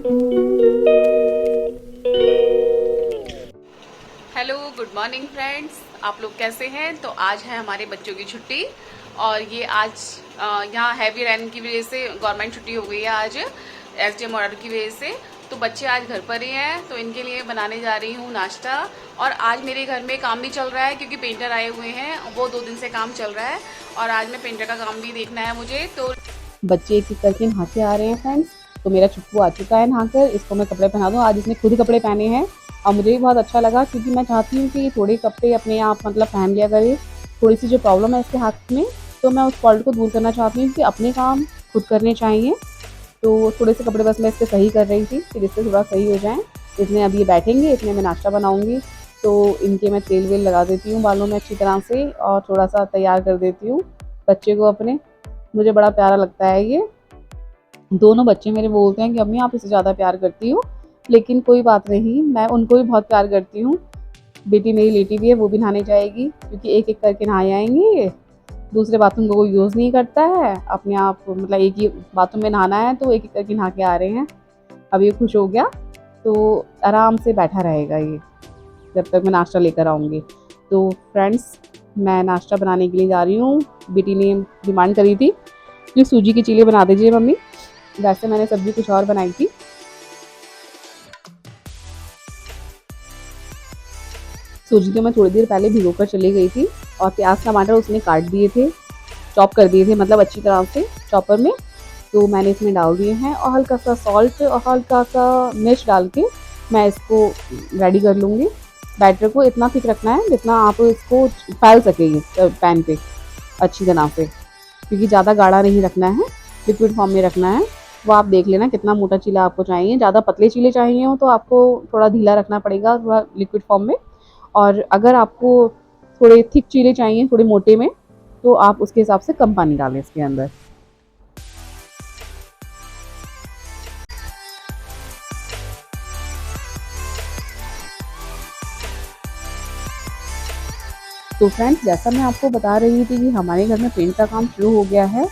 Hello, good morning friends. आप लोग कैसे हैं? तो आज है हमारे बच्चों की छुट्टी और ये आज यहाँ हैवी रेन की वजह से गवर्नमेंट छुट्टी हो गई है आज एसडीएम ऑर्डर की वजह से। तो बच्चे आज घर पर ही हैं, तो इनके लिए बनाने जा रही हूँ नाश्ता। और आज मेरे घर में काम भी चल रहा है क्योंकि पेंटर आए हुए हैं, वो 2 दिन से काम चल रहा है और आज मैं पेंटर का काम भी देखना है मुझे। तो बच्चे एक एक करके नहा के आ रहे हैं फ्रेंड्स। तो मेरा चुप्पू आ चुका है नहाकर, इसको मैं कपड़े पहना दूँ। आज इसने खुद कपड़े पहने हैं और मुझे भी बहुत अच्छा लगा क्योंकि मैं चाहती हूँ कि थोड़े कपड़े अपने आप मतलब पहन लिया करे। थोड़ी सी जो प्रॉब्लम है इसके हाथ में, तो मैं उस फॉल्ट को दूर करना चाहती हूँ कि अपने काम खुद करने चाहिए। तो थोड़े से कपड़े बस मैं इसके सही कर रही थी फिर इससे थोड़ा सही हो जाएँ। इसमें अब ये बैठेंगे, इसमें मैं नाश्ता बनाऊँगी। तो इनके मैं तेल वेल लगा देती हूँ बालों में अच्छी तरह से और थोड़ा सा तैयार कर देती हूँ बच्चे को अपने। मुझे बड़ा प्यारा लगता है ये। दोनों बच्चे मेरे बोलते हैं कि अम्मी आप इसे ज़्यादा प्यार करती हो, लेकिन कोई बात नहीं, मैं उनको भी बहुत प्यार करती हूँ। बेटी मेरी लेटी भी है, वो भी नहाने जाएगी क्योंकि एक एक करके नहाए आएंगे ये। दूसरे बाथरूम को कोई यूज़ नहीं करता है, अपने आप मतलब एक ही बाथरूम में नहाना है तो एक एक करके नहा के आ रहे हैं। अब ये खुश हो गया तो आराम से बैठा रहेगा ये जब तक मैं नाश्ता लेकर आऊँगी। तो फ्रेंड्स, मैं नाश्ता बनाने के लिए जा रही हूँ। बेटी ने डिमांड करी थी कि सूजी की चीले बना दीजिए मम्मी। वैसे मैंने सब्जी कुछ और बनाई थी। सूजी तो मैं थोड़ी देर पहले भिगो कर चली गई थी और प्याज टमाटर उसने काट दिए थे, चॉप कर दिए थे मतलब अच्छी तरह से चॉपर में। तो मैंने इसमें डाल दिए हैं और हल्का सा सॉल्ट और हल्का सा मिर्च डाल के मैं इसको रेडी कर लूँगी। बैटर को इतना थिक रखना है जितना आप इसको फैल सके पैन पे अच्छी तरह से, क्योंकि ज़्यादा गाढ़ा नहीं रखना है, लिक्विड फॉर्म में रखना है। वो आप देख लेना कितना मोटा चीला आपको चाहिए। ज़्यादा पतले चीले चाहिए हो तो आपको थोड़ा ढीला रखना पड़ेगा, थोड़ा लिक्विड फॉर्म में। और अगर आपको थोड़े थिक चीले चाहिए, थोड़े मोटे में, तो आप उसके हिसाब से कम पानी डालें इसके अंदर। तो फ्रेंड्स, जैसा मैं आपको बता रही थी कि हमारे घर में पेंट का काम शुरू हो गया है।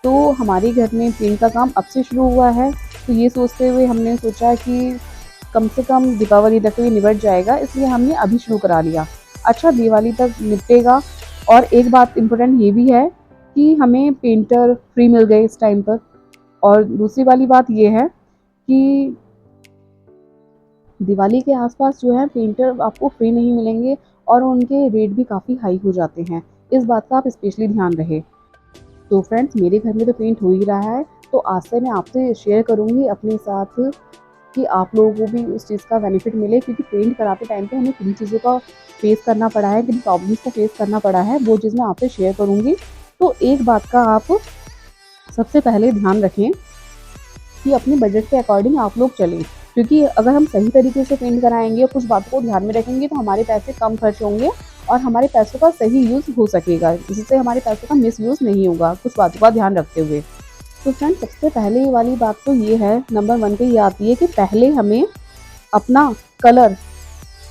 तो हमारे घर में पेंट का काम अब से शुरू हुआ है। तो ये सोचते हुए हमने सोचा कि कम से कम दीपावली तक तो ये निपट जाएगा, इसलिए हमने अभी शुरू करा लिया। अच्छा, दिवाली तक निपटेगा। और एक बात इम्पोर्टेंट ये भी है कि हमें पेंटर फ्री मिल गए इस टाइम पर। और दूसरी वाली बात ये है कि दिवाली के आसपास जो है पेंटर आपको फ्री नहीं मिलेंगे और उनके रेट भी काफ़ी हाई हो जाते हैं। इस बात का आप स्पेशली ध्यान रहे। तो फ्रेंड्स, मेरे घर में तो पेंट हो ही रहा है, तो आज से मैं आपसे शेयर करूँगी अपने साथ कि आप लोगों को भी उस चीज़ का बेनिफिट मिले, क्योंकि पेंट कराते टाइम पे हमें किन चीज़ों का फेस करना पड़ा है, किन प्रॉब्लम्स को फेस करना पड़ा है, वो चीज़ मैं आपसे शेयर करूँगी। तो एक बात का आप सबसे पहले ध्यान रखें कि अपने बजट के अकॉर्डिंग आप लोग चलें, क्योंकि अगर हम सही तरीके से पेंट कराएंगे और कुछ बातों को ध्यान में रखेंगे तो हमारे पैसे कम खर्च होंगे और हमारे पैसों का सही यूज़ हो सकेगा, जिससे हमारे पैसों का मिस यूज़ नहीं होगा, कुछ बातों का ध्यान रखते हुए। तो फ्रेंड्स, सबसे पहले वाली बात तो ये है, नंबर 1 पे ये आती है कि पहले हमें अपना कलर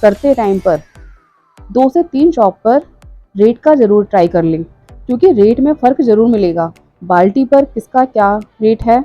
करते टाइम पर 2 से 3 शॉप पर रेट का ज़रूर ट्राई कर लें, क्योंकि रेट में फ़र्क ज़रूर मिलेगा। बाल्टी पर किसका क्या रेट है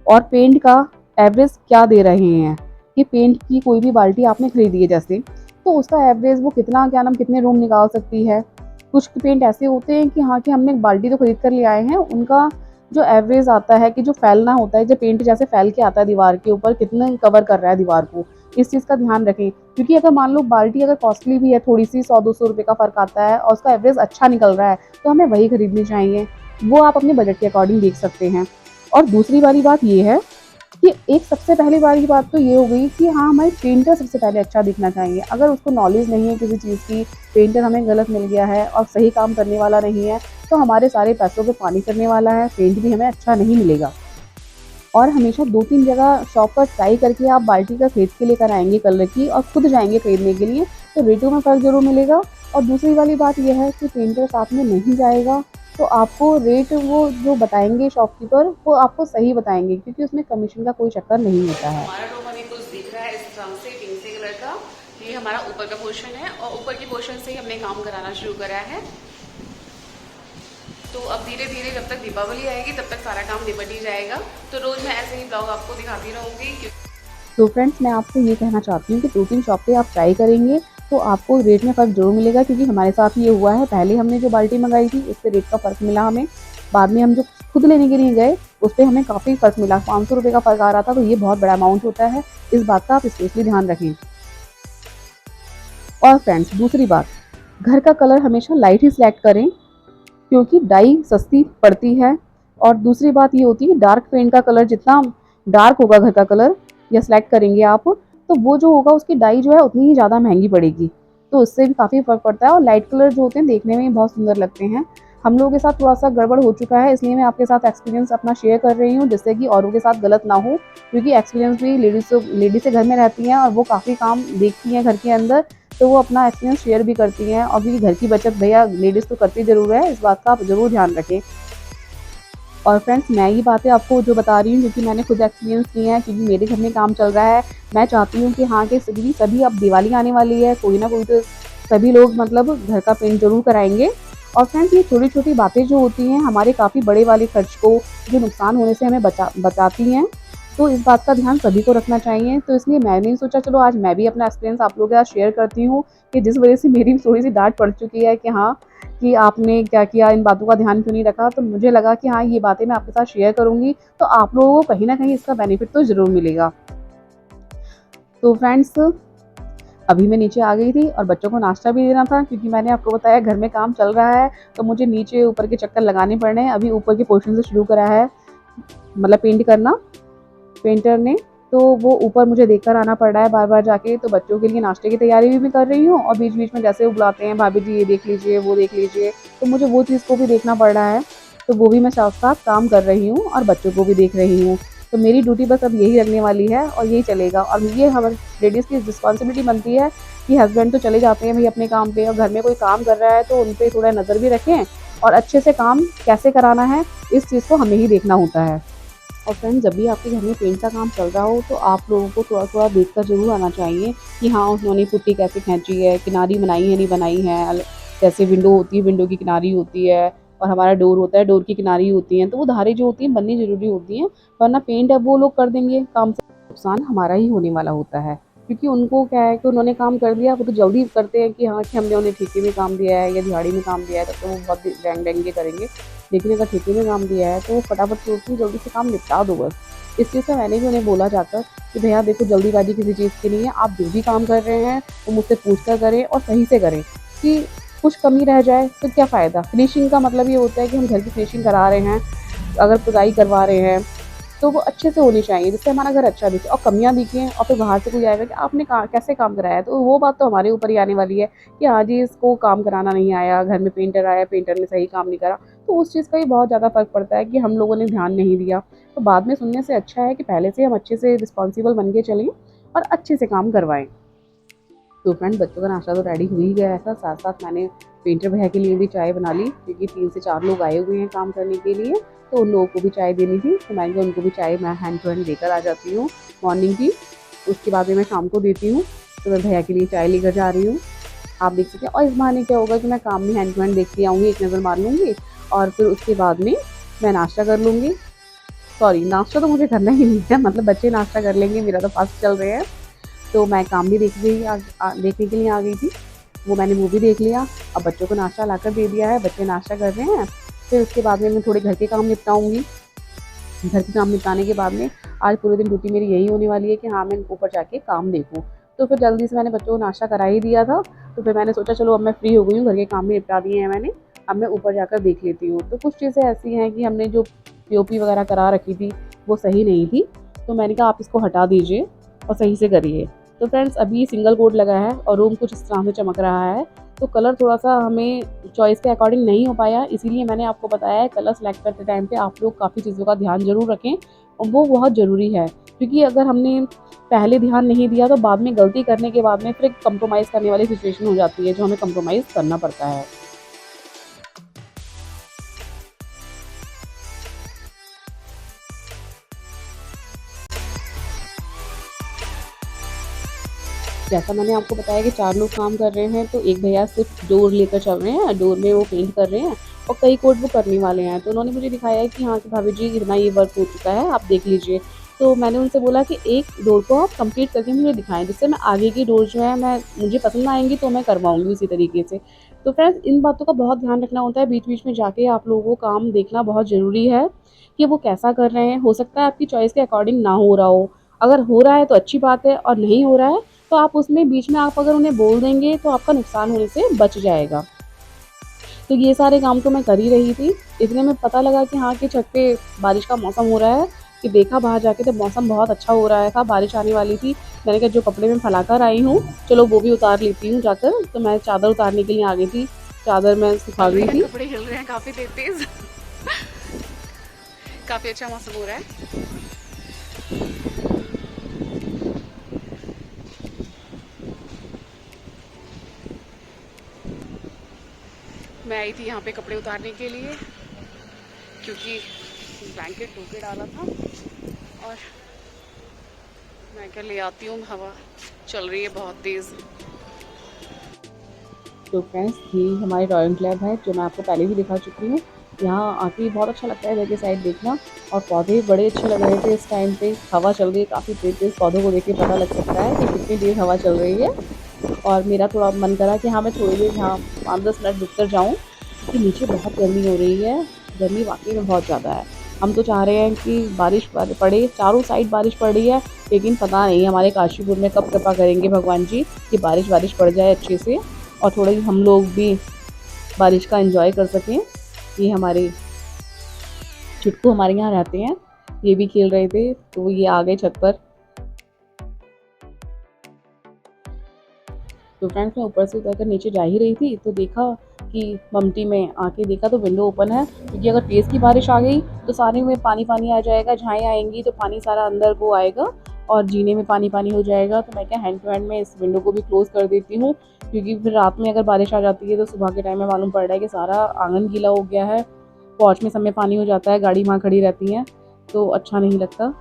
और पेंट का एवरेज क्या दे रहे हैं। कि पेंट की कोई भी बाल्टी आपने खरीदी है जैसे, तो उसका एवरेज वो कितना क्या नाम कितने रूम निकाल सकती है। कुछ पेंट ऐसे होते हैं कि हाँ, कि हमने बाल्टी तो खरीद कर ले आए हैं, उनका जो एवरेज आता है कि जो फैलना होता है, जो पेंट जैसे फैल के आता है दीवार के ऊपर, कितना कवर कर रहा है दीवार को, इस चीज़ का ध्यान रखें। क्योंकि अगर मान लो बाल्टी अगर कॉस्टली भी है, थोड़ी सी 100-200 रुपये का फ़र्क आता है और उसका एवरेज अच्छा निकल रहा है, तो हमें वही खरीदनी चाहिए। वो आप अपने बजट के अकॉर्डिंग देख सकते हैं। और दूसरी वाली बात ये है कि एक सबसे पहली वाली बात तो ये हो गई कि हाँ, हमारे पेंटर सबसे पहले अच्छा दिखना चाहिए। अगर उसको नॉलेज नहीं है किसी चीज़ की, पेंटर हमें गलत मिल गया है और सही काम करने वाला नहीं है, तो हमारे सारे पैसों पे पानी करने वाला है, पेंट भी हमें अच्छा नहीं मिलेगा। और हमेशा 2-3 जगह शॉप पर ट्राई करके आप बाल्टी का खरीद के लेकर आएंगे कलर की और खुद जाएंगे खरीदने के लिए, तो रेटों में फ़र्क ज़रूर मिलेगा। और दूसरी वाली बात यह है कि पेंटर साथ में नहीं जाएगा तो आपको रेट वो जो बताएंगे शॉपकीपर, वो आपको सही बताएंगे, क्योंकि उसमें कमीशन का कोई चक्कर नहीं होता है। हमारा रूम अभी कुछ दिख रहा है इस तरह से पिंक से कलर का। ये हमारा ऊपर का पोर्शन है और ऊपर के पोर्शन से ही हमने काम कराना शुरू करा है। तो अब धीरे धीरे जब तक दीपावली आएगी तब तक सारा काम निपट ही जाएगा। तो रोज़ मैं ऐसे ही ब्लॉग आपको दिखाती रहूँगी। तो फ्रेंड्स मैं आपसे ये कहना चाहती हूँ कि 2-3 शॉप पे आप ट्राई करेंगे तो आपको रेट में फ़र्क ज़रूर मिलेगा, क्योंकि हमारे साथ ये हुआ है। पहले हमने जो बाल्टी मंगाई थी उससे रेट का फ़र्क मिला हमें, बाद में हम जो खुद लेने के लिए गए उस पे हमें काफ़ी फ़र्क मिला, 500 रुपये का फ़र्क आ रहा था। तो ये बहुत बड़ा अमाउंट होता है, इस बात का आप स्पेशली ध्यान रखें। और फ्रेंड्स दूसरी बात, घर का कलर हमेशा लाइट ही सिलेक्ट करें, क्योंकि डाई सस्ती पड़ती है। और दूसरी बात ये होती है, डार्क पेंट का कलर जितना डार्क होगा घर का कलर या सिलेक्ट करेंगे आप, तो वो जो होगा उसकी डाई जो है उतनी ही ज़्यादा महंगी पड़ेगी, तो उससे भी काफ़ी फ़र्क पड़ता है। और लाइट कलर जो होते हैं देखने में बहुत सुंदर लगते हैं। हम लोगों के साथ थोड़ा सा गड़बड़ हो चुका है, इसलिए मैं आपके साथ एक्सपीरियंस अपना शेयर कर रही हूँ, जिससे कि औरों के साथ गलत ना हो। क्योंकि एक्सपीरियंस भी लेडीज़ घर में रहती हैं और वो काफ़ी काम देखती हैं घर के अंदर, तो वो अपना एक्सपीरियंस शेयर भी करती हैं। और भी घर की बचत भैया लेडीज़ तो करती ज़रूर है, इस बात का आप ज़रूर ध्यान रखें। और फ्रेंड्स मैं ये बातें आपको जो बता रही हूँ क्योंकि मैंने खुद एक्सपीरियंस किए हैं, क्योंकि मेरे घर में काम चल रहा है। मैं चाहती हूँ कि हाँ कि सभी अब दिवाली आने वाली है, कोई ना कोई तो सभी लोग मतलब घर का पेंट ज़रूर कराएंगे। और फ्रेंड्स ये छोटी-छोटी बातें जो होती हैं हमारे काफ़ी बड़े वाले खर्च को, जो नुकसान होने से हमें बचाती हैं। तो इस बात का ध्यान सभी को रखना चाहिए। तो इसलिए मैंने सोचा चलो आज मैं भी अपना एक्सपीरियंस आप लोगों के साथ शेयर करती हूँ, कि जिस वजह से मेरी थोड़ी-सी डाँट पड़ चुकी है कि हाँ, कि आपने क्या किया, इन बातों का ध्यान क्यों नहीं रखा। तो मुझे लगा कि हाँ, ये बातें मैं आपके साथ शेयर करूँगी, तो आप लोगों को कहीं न कहीं इसका बेनिफिट तो ज़रूर मिलेगा। तो फ्रेंड्स अभी मैं नीचे आ गई थी और बच्चों को नाश्ता भी देना था, क्योंकि मैंने आपको बताया घर में काम चल रहा है, तो मुझे नीचे ऊपर के चक्कर लगाने पड़ रहे हैं। अभी ऊपर के पोर्शन से शुरू करा है, मतलब पेंट करना पेंटर ने, तो वो ऊपर मुझे देखकर आना पड़ रहा है बार-बार जाके। तो बच्चों के लिए नाश्ते की तैयारी भी मैं कर रही हूँ, और बीच-बीच में जैसे वो बुलाते हैं, भाभी जी ये देख लीजिए, वो देख लीजिए, तो मुझे वो चीज़ को भी देखना पड़ रहा है। तो वो भी मैं साथ-साथ काम कर रही हूँ और बच्चों को भी देख रही हूँ। तो मेरी ड्यूटी बस अब यही लगने वाली है और यही चलेगा। और ये हमारी लेडीज़ की रिस्पॉन्सिबिलिटी बनती है कि हस्बैंड तो चले जाते हैं भई अपने काम पे, और घर में कोई काम कर रहा है तो उन पे थोड़ा नज़र भी रखें, और अच्छे से काम कैसे कराना है, इस चीज़ को हमें ही देखना होता है। और फ्रेंड्स जब भी आपके घर में पेंट का काम चल रहा हो तो आप लोगों को थोड़ा-थोड़ा देखकर ज़रूर आना चाहिए कि हाँ, उन्होंने पुट्टी कैसे खींची है, किनारी बनाई है, नहीं बनाई है। जैसे विंडो होती है, विंडो की किनारी होती है, और हमारा डोर होता है, डोर की किनारी होती हैं, तो वो धारें जो होती हैं बननी ज़रूरी होती हैं, वरना पेंट अब वो लोग कर देंगे काम से, नुकसान हमारा ही होने वाला होता है। क्योंकि उनको क्या है कि उन्होंने काम कर दिया, वो तो जल्दी करते हैं कि हाँ, कि हमने उन्हें ठेके में काम दिया है या दिहाड़ी में काम दिया है, तब तो वो बहुत डेंग-डेंग करेंगे। लेकिन अगर ठेके में काम दिया है तो वो फटाफट सोचती है जल्दी से काम निपटा दो बस। इस चीज़ से मैंने भी उन्हें बोला जाकर कि भैया देखो, जल्दीबाजी किसी चीज़ की नहीं है, आप जो भी काम कर रहे हैं वो मुझसे पूछ कर करें और सही से करें, कि कुछ कमी रह जाए तो क्या फ़ायदा। फिनिशिंग का मतलब ये होता है कि हम घर की फिनिशिंग करा रहे हैं, अगर पुताई करवा रहे हैं तो वो अच्छे से होनी चाहिए, जिससे हमारा घर अच्छा दिखे। और कमियाँ दिखें और फिर बाहर से कोई आएगा कि आपने कैसे काम कराया है, तो वो बात तो हमारे ऊपर ही आने वाली है कि हाँ जी, इसको काम कराना नहीं आया, घर में पेंटर आया, पेंटर ने सही काम नहीं करा। तो उस चीज़ का ही बहुत ज़्यादा फ़र्क पड़ता है कि हम लोगों ने ध्यान नहीं दिया। तो बाद में सुनने से अच्छा है कि पहले से हम अच्छे से रिस्पॉन्सिबल बन के चलें और अच्छे से काम करवाएँ। तो फ्रेंड बच्चों का नाश्ता तो रेडी हो ही गया था, साथ-साथ मैंने पेंटर भैया के लिए भी चाय बना ली, क्योंकि 3 से 4 लोग आए हुए हैं काम करने के लिए, तो उन लोगों को भी चाय देनी थी। तो मैंने कहा उनको भी चाय मैं हैंड टू हैंड देकर आ जाती हूँ मॉर्निंग की, उसके बाद में मैं शाम को देती हूँ। तो मैं भैया के लिए चाय लेकर जा रही हूँ, आप देख सकते हैं। और इस बहाने क्या होगा कि मैं काम भी हैंड टू हैंड देखती आऊँगी, एक नज़र मार लूँगी, और फिर उसके बाद में मैं नाश्ता कर लूँगी। सॉरी, नाश्ता तो मुझे करना ही नहीं है, मतलब बच्चे नाश्ता कर लेंगे, मेरा तो फास्ट चल रहे हैं। तो मैं काम भी देखने के लिए आ गई थी, वो मैंने मूवी देख लिया। अब बच्चों को नाश्ता लाकर दे दिया है, बच्चे नाश्ता कर रहे हैं। फिर उसके बाद में मैं थोड़े घर के काम निपटाऊँगी। घर के काम निपटाने के बाद में आज पूरे दिन ड्यूटी मेरी यही होने वाली है कि हाँ, मैं ऊपर जाके काम देखूँ। तो फिर जल्दी से मैंने बच्चों को नाश्ता करा ही दिया था, तो फिर मैंने सोचा चलो अब मैं फ्री हो गई हूँ, घर के काम भी निपटा दिए हैं मैंने, अब मैं ऊपर जाकर देख लेती हूँ। तो कुछ चीज़ें ऐसी हैं कि हमने जो पीओपी वगैरह करा रखी थी, वो सही नहीं थी, तो मैंने कहा आप इसको हटा दीजिए और सही से करिए। तो फ्रेंड्स अभी सिंगल कोट लगा है और रूम कुछ इस तरह से चमक रहा है, तो कलर थोड़ा-सा हमें चॉइस के अकॉर्डिंग नहीं हो पाया, इसीलिए मैंने आपको बताया है कलर सेलेक्ट करते टाइम पे आप लोग काफ़ी चीज़ों का ध्यान ज़रूर रखें, और वो बहुत ज़रूरी है। क्योंकि अगर हमने पहले ध्यान नहीं दिया तो बाद में गलती करने के बाद में फिर एक कम्प्रोमाइज़ करने वाली सिचुएशन हो जाती है, जो हमें कम्प्रोमाइज़ करना पड़ता है। जैसा मैंने आपको बताया कि 4 लोग काम कर रहे हैं, तो एक भैया सिर्फ़ डोर लेकर चल रहे हैं, डोर में वो पेंट कर रहे हैं और कई कोट वो करने वाले हैं। तो उन्होंने मुझे दिखाया है कि हाँ, कि भाभी जी इतना ये वर्क हो चुका है, आप देख लीजिए। तो मैंने उनसे बोला कि एक डोर को आप कंप्लीट करके मुझे दिखाएं, जिससे मैं आगे की डोर जो है मैं मुझे पसंद आएंगी तो मैं करवाऊंगी उसी तरीके से। तो फ्रेंड्स इन बातों का बहुत ध्यान रखना होता है, बीच बीच में जाके आप लोगों को काम देखना बहुत ज़रूरी है कि वो कैसा कर रहे हैं। हो सकता है आपकी चॉइस के अकॉर्डिंग ना हो रहा हो, अगर हो रहा है तो अच्छी बात है, और नहीं हो रहा है तो आप उसमें बीच में आप अगर उन्हें बोल देंगे तो आपका नुकसान होने से बच जाएगा। तो ये सारे काम तो मैं कर ही रही थी, इतने में पता लगा कि हाँ कि छत पे बारिश का मौसम हो रहा है। कि देखा बाहर जाके तो मौसम बहुत अच्छा हो रहा था, बारिश आने वाली थी। मैंने कहा जो कपड़े मैं फैला कर आई हूँ चलो वो भी उतार लेती हूँ जाकर, तो मैं चादर उतारने के लिए आ गई थी, चादर मैं सुखा चल रही गई है, थी। कपड़े हिल रहे हैं काफी तेज। काफी अच्छा मौसम हो रहा है। मैं आई थी यहाँ पे कपड़े उतारने के लिए, क्योंकि ब्लैंकेट धो के डाला था, और मैं क्या ले आती हूँ, हवा चल रही है बहुत तेज। तो फ्रेंड्स ये हमारे ड्राइंग क्लब है जो मैं आपको पहले भी दिखा चुकी हूँ। यहाँ आके बहुत अच्छा लगता है इधर के साइड देखना, और पौधे बड़े अच्छे लग रहे थे इस टाइम पे, हवा चल रही है काफ़ी तेज तेज, पौधों को देख के पता लग सकता है कि कितनी तेज हवा चल रही है। और मेरा थोड़ा मन करा कि हाँ मैं थोड़ी देर यहाँ 5-10 मिनट रुक कर जाऊँ, क्योंकि नीचे बहुत गर्मी हो रही है, गर्मी वाकई में बहुत ज़्यादा है। हम तो चाह रहे हैं कि बारिश पड़े, चारों साइड बारिश पड़ रही है, लेकिन पता नहीं हमारे काशीपुर में कब कृपा करेंगे भगवान जी कि बारिश बारिश पड़ जाए अच्छे से, और थोड़ा ही हम लोग भी बारिश का एंजॉय कर सकें। ये हमारे छुटकू हमारे यहाँ रहते हैं, ये भी खेल रहे थे तो ये आ गए छत पर। तो फ्रेंड्स मैं ऊपर से उतरकर नीचे जा ही रही थी तो देखा कि ममटी में आके देखा तो विंडो ओपन है, क्योंकि अगर तेज़ की बारिश आ गई तो सारे में पानी पानी आ जाएगा, झाएँ आएंगी तो पानी सारा अंदर को आएगा और जीने में पानी पानी हो जाएगा। तो मैं क्या हैंड टू हैंड में इस विंडो को भी क्लोज़ कर देती हूँ, क्योंकि फिर रात में अगर बारिश आ जाती है तो सुबह के टाइम में मालूम पड़ रहा है कि सारा आंगन गीला हो गया है, पौच में सब में पानी हो जाता है, गाड़ी वहाँ खड़ी रहती है तो अच्छा नहीं लगता।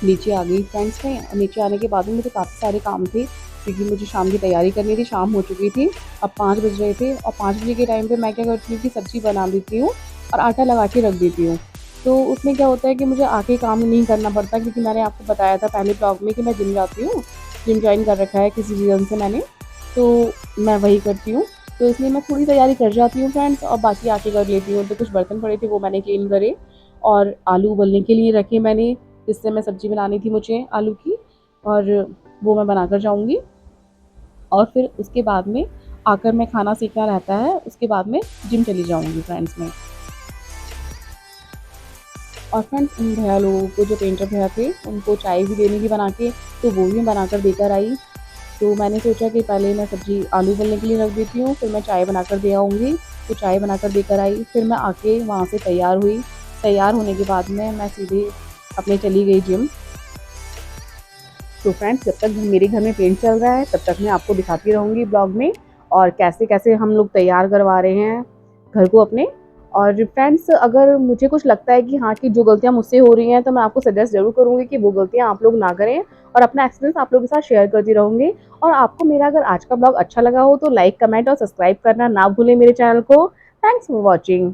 नीचे आ गई फ्रेंड्स मैं, और नीचे आने के बाद में मुझे काफ़ी सारे काम थे, क्योंकि मुझे शाम की तैयारी करनी थी, शाम हो चुकी थी, अब 5 बज रहे थे, और 5 बजे के टाइम पे मैं क्या करती हूँ कि सब्ज़ी बना देती हूँ और आटा लगा के रख देती हूँ। तो उसमें क्या होता है कि मुझे आके काम नहीं करना पड़ता, क्योंकि मैंने आपको बताया था पहले ब्लॉग में कि मैं जिम जाती हूँ, जिम जॉइन कर रखा है किसी रीज़न से मैंने, तो मैं वही करती हूँ। तो इसलिए मैं थोड़ी तैयारी कर जाती हूँ फ्रेंड्स, और बाकी आके कर लेती हूँ। तो कुछ बर्तन पड़े थे वो मैंने क्लीन करे, और आलू उबलने के लिए रखे मैंने, जिससे मैं सब्ज़ी बनानी थी मुझे आलू की, और वो मैं बनाकर जाऊँगी। और फिर उसके बाद में आकर मैं खाना सीखना रहता है, उसके बाद में जिम चली जाऊँगी फ्रेंड्स मैं। और फ्रेंड्स उन भैया लोगों को जो पेंटर भैया थे उनको चाय भी देनी थी बना के, तो वो भी मैं बनाकर देकर आई। तो मैंने सोचा कि पहले मैं सब्ज़ी आलू उबलने के लिए रख देती हूँ, फिर मैं चाय बनाकर दे आऊँगी। तो चाय बनाकर देकर आई, फिर मैं आके वहाँ से तैयार हुई। तैयार होने के बाद में मैं सीधे अपने चली गई जिम। तो फ्रेंड्स जब तक मेरे घर में पेंट चल रहा है तब तक मैं आपको दिखाती रहूँगी ब्लॉग में, और कैसे कैसे हम लोग तैयार करवा रहे हैं घर को अपने। और फ्रेंड्स अगर मुझे कुछ लगता है कि हाँ कि जो गलतियाँ मुझसे हो रही हैं तो मैं आपको सजेस्ट ज़रूर करूँगी कि वो गलतियाँ आप लोग ना करें, और अपना एक्सपीरियंस आप लोगों के साथ शेयर करती रहूँगी। और आपको मेरा अगर आज का ब्लॉग अच्छा लगा हो तो लाइक कमेंट और सब्सक्राइब करना ना भूलें मेरे चैनल को। Thanks for watching.